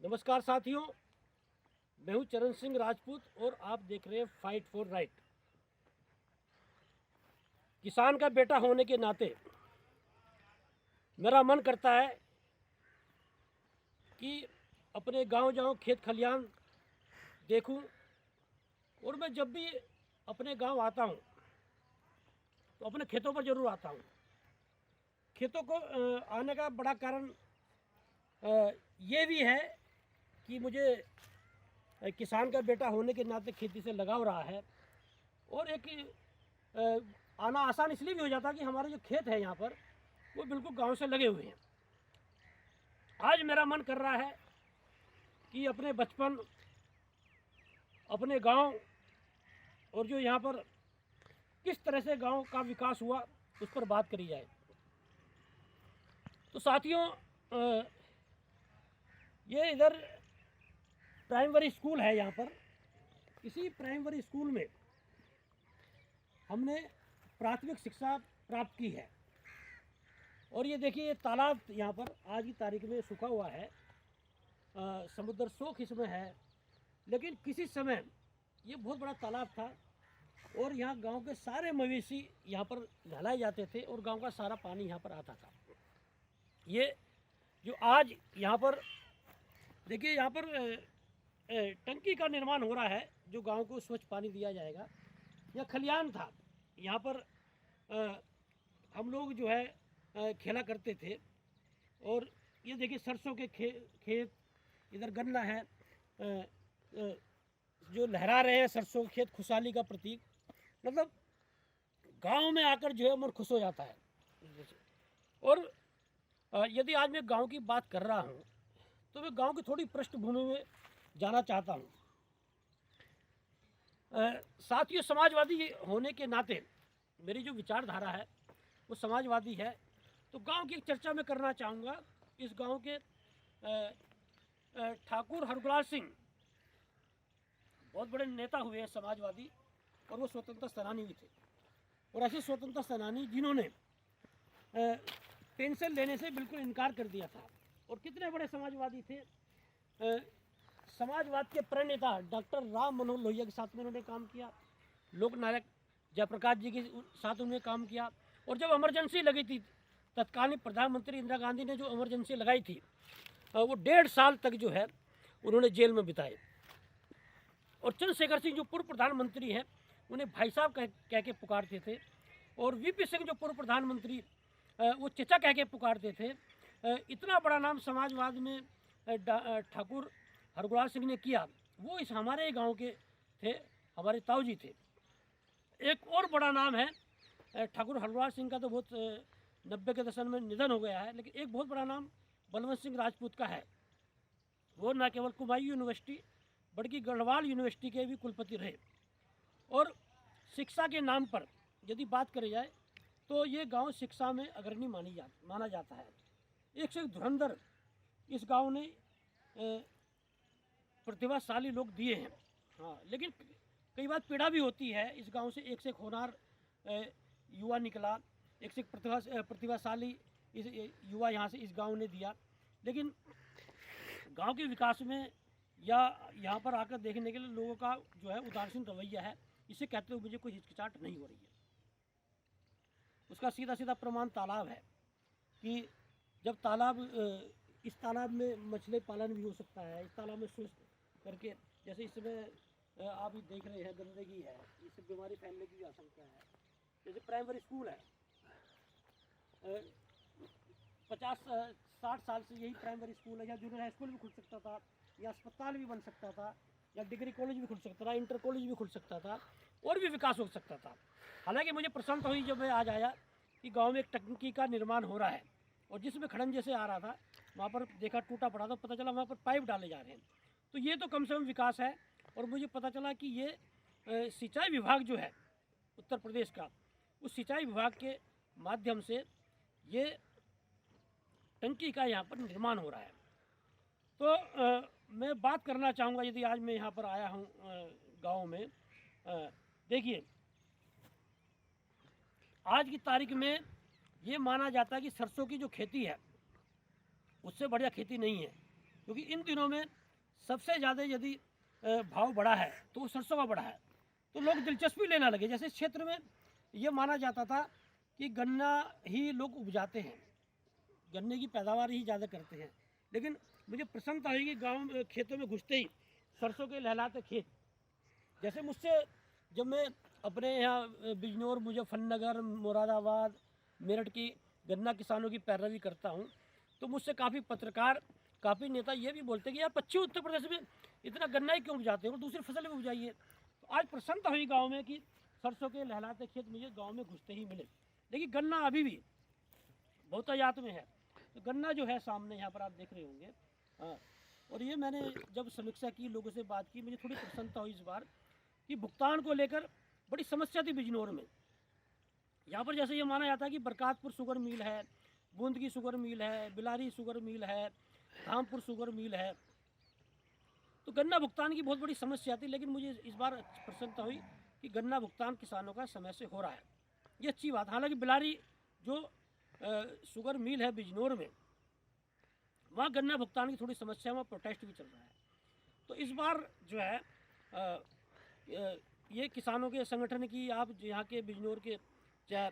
नमस्कार साथियों, मैं हूं चरण सिंह राजपूत और आप देख रहे हैं फाइट फॉर राइट। किसान का बेटा होने के नाते मेरा मन करता है कि अपने गांव जाऊं, खेत खलियान देखूं। और मैं जब भी अपने गांव आता हूं तो अपने खेतों पर ज़रूर आता हूं। खेतों को आने का बड़ा कारण ये भी है कि मुझे किसान का बेटा होने के नाते खेती से लगाव रहा है। और एक आना आसान इसलिए भी हो जाता है कि हमारे जो खेत है यहाँ पर वो बिल्कुल गांव से लगे हुए हैं। आज मेरा मन कर रहा है कि अपने बचपन, अपने गांव और जो यहाँ पर किस तरह से गांव का विकास हुआ उस पर बात करी जाए। तो साथियों, ये इधर प्राइमरी स्कूल है। यहाँ पर इसी प्राइमरी स्कूल में हमने प्राथमिक शिक्षा प्राप्त की है। और ये देखिए, ये तालाब यहाँ पर आज की तारीख में सूखा हुआ है, समुद्र शोक इसमें है, लेकिन किसी समय ये बहुत बड़ा तालाब था और यहाँ गांव के सारे मवेशी यहाँ पर नहलाए जाते थे और गांव का सारा पानी यहाँ पर आता था। ये जो आज यहाँ पर देखिए, यहाँ पर टंकी का निर्माण हो रहा है जो गांव को स्वच्छ पानी दिया जाएगा। यह खलियान था, यहाँ पर हम लोग जो है खेला करते थे। और ये देखिए सरसों के खेत, इधर गन्ना है, जो लहरा रहे हैं सरसों के खेत, खुशहाली का प्रतीक। मतलब गांव में आकर जो है मन खुश हो जाता है। और यदि आज मैं गांव की बात कर रहा हूं तो मैं गांव की थोड़ी पृष्ठभूमि में जाना चाहता हूं। साथियों, समाजवादी होने के नाते मेरी जो विचारधारा है वो समाजवादी है। तो गांव की एक चर्चा मैं करना चाहूँगा। इस गांव के ठाकुर हरगुलाल सिंह बहुत बड़े नेता हुए हैं समाजवादी, और वो स्वतंत्रता सेनानी भी थे। और ऐसे स्वतंत्रता सेनानी जिन्होंने पेंशन लेने से बिल्कुल इनकार कर दिया था। और कितने बड़े समाजवादी थे। समाजवाद के प्रणेता डॉक्टर राम मनोहर लोहिया के साथ में उन्होंने काम किया, लोक नायक जयप्रकाश जी के साथ उन्होंने काम किया। और जब इमरजेंसी लगी थी, तत्कालीन प्रधानमंत्री इंदिरा गांधी ने जो इमरजेंसी लगाई थी, वो 1.5 साल तक जो है उन्होंने जेल में बिताए। और चंद्रशेखर सिंह जो पूर्व प्रधानमंत्री हैं उन्हें भाई साहब कह के पुकारते थे। और वीपी सिंह जो पूर्व प्रधानमंत्री, वो चचा कह के पुकारते थे। इतना बड़ा नाम समाजवाद में ठाकुर हरगुलाल सिंह ने किया। वो इस हमारे गांव के थे, हमारे ताऊ जी थे। एक और बड़ा नाम है ठाकुर हरगुलाल सिंह का, तो बहुत 90 के दशक में निधन हो गया है, लेकिन एक बहुत बड़ा नाम बलवंत सिंह राजपूत का है। वो न केवल कुमायूं यूनिवर्सिटी बल्कि गढ़वाल यूनिवर्सिटी के भी कुलपति रहे। और शिक्षा के नाम पर यदि बात करी जाए तो ये गांव शिक्षा में अग्रणी माना जाता है। एक से एक धुरंधर इस गांव ने प्रतिभाशाली लोग दिए हैं। हाँ, लेकिन कई बार पीड़ा भी होती है। इस गांव से एक से होनहार युवा निकला, एक से प्रतिभाशाली इस युवा यहाँ से इस गांव ने दिया। लेकिन गांव के विकास में या यहाँ पर आकर देखने के लिए लोगों का जो है उदासीन रवैया है, इसे कहते हुए मुझे कोई हिचकिचाहट नहीं हो रही है। उसका सीधा सीधा प्रमाण तालाब है कि जब तालाब, इस तालाब में मछली पालन भी हो सकता है। इस तालाब में स्वस्थ करके, जैसे इस समय आप देख रहे हैं गंदगी है, इससे बीमारी फैलने की भी आशंका है। जैसे प्राइमरी स्कूल है, 50-60 साल से यही प्राइमरी स्कूल है। या जूनियर हाई स्कूल भी खुल सकता था, या अस्पताल भी बन सकता था, या डिग्री कॉलेज भी खुल सकता था, इंटर कॉलेज भी खुल सकता था, और भी विकास हो सकता था। हालांकि मुझे प्रसन्नता हुई जब मैं आज आया कि गांव में एक टंकी का निर्माण हो रहा है। और जिसमें खड़न जैसे आ रहा था वहाँ पर देखा टूटा पड़ा, तो पता चला वहाँ पर पाइप डाले जा रहे हैं। तो ये तो कम से कम विकास है। और मुझे पता चला कि ये सिंचाई विभाग जो है उत्तर प्रदेश का, उस सिंचाई विभाग के माध्यम से ये टंकी का यहाँ पर निर्माण हो रहा है। तो मैं बात करना चाहूँगा, यदि आज मैं यहाँ पर आया हूँ गांव में, देखिए आज की तारीख में ये माना जाता है कि सरसों की जो खेती है उससे बढ़िया खेती नहीं है। क्योंकि इन दिनों में सबसे ज़्यादा यदि भाव बढ़ा है तो वो सरसों का बढ़ा है, तो लोग दिलचस्पी लेना लगे। जैसे इस क्षेत्र में ये माना जाता था कि गन्ना ही लोग उपजाते हैं, गन्ने की पैदावार ही ज़्यादा करते हैं, लेकिन मुझे प्रसन्नता हुई कि गाँव खेतों में घुसते ही सरसों के लहलाते खेत। जैसे मुझसे जब मैं अपने यहाँ बिजनौर, मुजफ्फरनगर, मुरादाबाद, मेरठ की गन्ना किसानों की पैरवी करता हूँ, तो मुझसे काफ़ी पत्रकार, काफ़ी नेता ये भी बोलते हैं कि यार पश्चिम उत्तर प्रदेश में इतना गन्ना ही क्यों उपजाते हो, दूसरी फसल भी उपजाइए। तो आज प्रसन्नता हुई गाँव में कि सरसों के लहलाते खेत मुझे गाँव में घुसते ही मिले। लेकिन गन्ना अभी भी बहुतायात में है। तो गन्ना जो है सामने यहाँ पर आप देख रहे होंगे। हाँ, और ये मैंने जब समीक्षा की, लोगों से बात की, मुझे थोड़ी प्रसन्नता हुई इस बार कि भुगतान को लेकर बड़ी समस्या थी बिजनौर में। यहाँ पर जैसे ये माना जाता है कि बरकातपुर शुगर मिल है, बूंद की शुगर मिल है, बिलारी शुगर मिल है, धामपुर शुगर मिल है, तो गन्ना भुगतान की बहुत बड़ी समस्या थी। लेकिन मुझे इस बार प्रसन्नता हुई कि गन्ना भुगतान किसानों का समय से हो रहा है, ये अच्छी बात। हालांकि बिलारी जो शुगर मिल है बिजनौर में, वहाँ गन्ना भुगतान की थोड़ी समस्या, वहाँ प्रोटेस्ट भी चल रहा है। तो इस बार जो है ये किसानों के संगठन की, आप यहाँ के बिजनौर के चाहे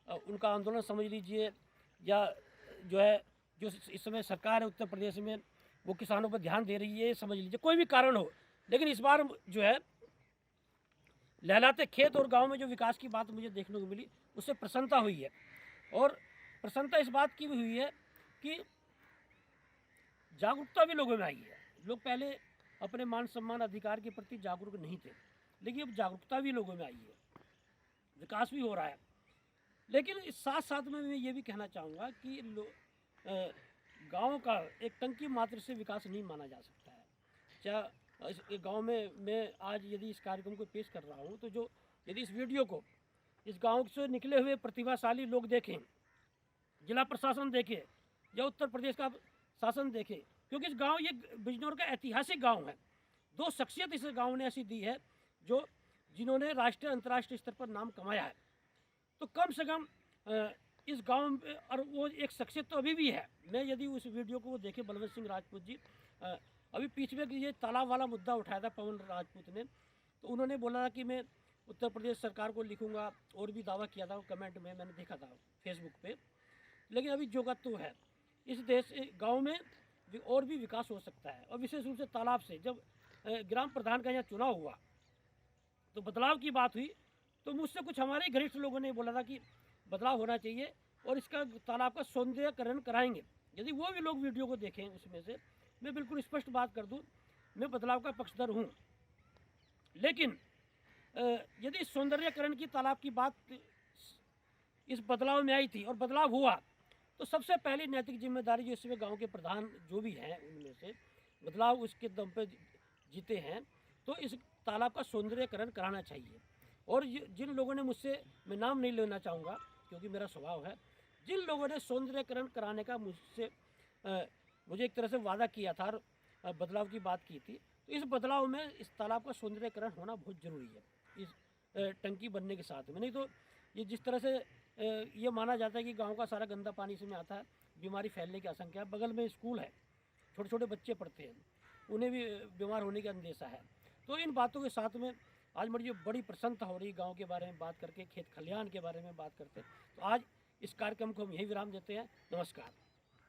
उनका आंदोलन समझ लीजिए, या जो है जो इस समय सरकार है उत्तर प्रदेश में वो किसानों पर ध्यान दे रही है, समझ लीजिए, कोई भी कारण हो। लेकिन इस बार जो है लहलाते खेत और गांव में जो विकास की बात मुझे देखने को मिली, उससे प्रसन्नता हुई है। और प्रसन्नता इस बात की भी हुई है कि जागरूकता भी लोगों में आई है। लोग पहले अपने मान सम्मान अधिकार के प्रति जागरूक नहीं थे, लेकिन अब जागरूकता भी लोगों में आई है, विकास भी हो रहा है। लेकिन इस साथ साथ में मैं ये भी कहना चाहूँगा कि गांव का एक टंकी मात्र से विकास नहीं माना जा सकता है। चाहे इस गांव में मैं आज यदि इस कार्यक्रम को पेश कर रहा हूँ, तो जो यदि इस वीडियो को इस गांव से निकले हुए प्रतिभाशाली लोग देखें, जिला प्रशासन देखे या उत्तर प्रदेश का शासन देखे, क्योंकि इस गांव, ये बिजनौर का ऐतिहासिक गांव है। दो शख्सियत इस गांव ने ऐसी दी है जो जिन्होंने राष्ट्रीय अंतर्राष्ट्रीय स्तर पर नाम कमाया है। तो कम से कम इस गांव में, और वो एक शख्सियत तो अभी भी है। मैं यदि उस वीडियो को वो देखे, बलवंत सिंह राजपूत जी, अभी पीछे में ये तालाब वाला मुद्दा उठाया था पवन राजपूत ने, तो उन्होंने बोला कि मैं उत्तर प्रदेश सरकार को लिखूंगा, और भी दावा किया था कमेंट में, मैंने देखा था फेसबुक पे। लेकिन अभी जो का तो है, इस देश गांव में और भी विकास हो सकता है। और विशेष रूप से तालाब से, जब ग्राम प्रधान का यहाँ चुनाव हुआ तो बदलाव की बात हुई, तो मुझसे कुछ हमारे घनिष्ठ लोगों ने बोला था कि बदलाव होना चाहिए और इसका तालाब का सौंदर्यकरण कराएंगे। यदि वो भी लोग वीडियो को देखें, उसमें से मैं बिल्कुल स्पष्ट बात कर दूं, मैं बदलाव का पक्षधर हूं। लेकिन यदि सौंदर्यकरण की तालाब की बात इस बदलाव में आई थी और बदलाव हुआ, तो सबसे पहली नैतिक जिम्मेदारी जो इसमें गांव के प्रधान जो भी हैं, उनमें से बदलाव उसके दम पे जीते हैं, तो इस तालाब का सौंदर्यकरण कराना चाहिए। और जिन लोगों ने मुझसे, मैं नाम नहीं लेना चाहूँगा क्योंकि मेरा स्वभाव है, जिन लोगों ने सौंदर्यकरण कराने का मुझसे मुझे एक तरह से वादा किया था और बदलाव की बात की थी, तो इस बदलाव में इस तालाब का सौंदर्यकरण होना बहुत ज़रूरी है इस टंकी बनने के साथ में। नहीं तो ये जिस तरह से ये माना जाता है कि गांव का सारा गंदा पानी इसमें आता है, बीमारी फैलने की आशंका है। बगल में स्कूल है, छोटे छोटे बच्चे पढ़ते हैं, उन्हें भी बीमार होने का अंदेशा है। तो इन बातों के साथ में आज मुझे बड़ी प्रसन्नता हो रही गांव के बारे में बात करके, खेत खलिहान के बारे में बात करते। तो आज इस कार्यक्रम को हम यही विराम देते हैं। नमस्कार।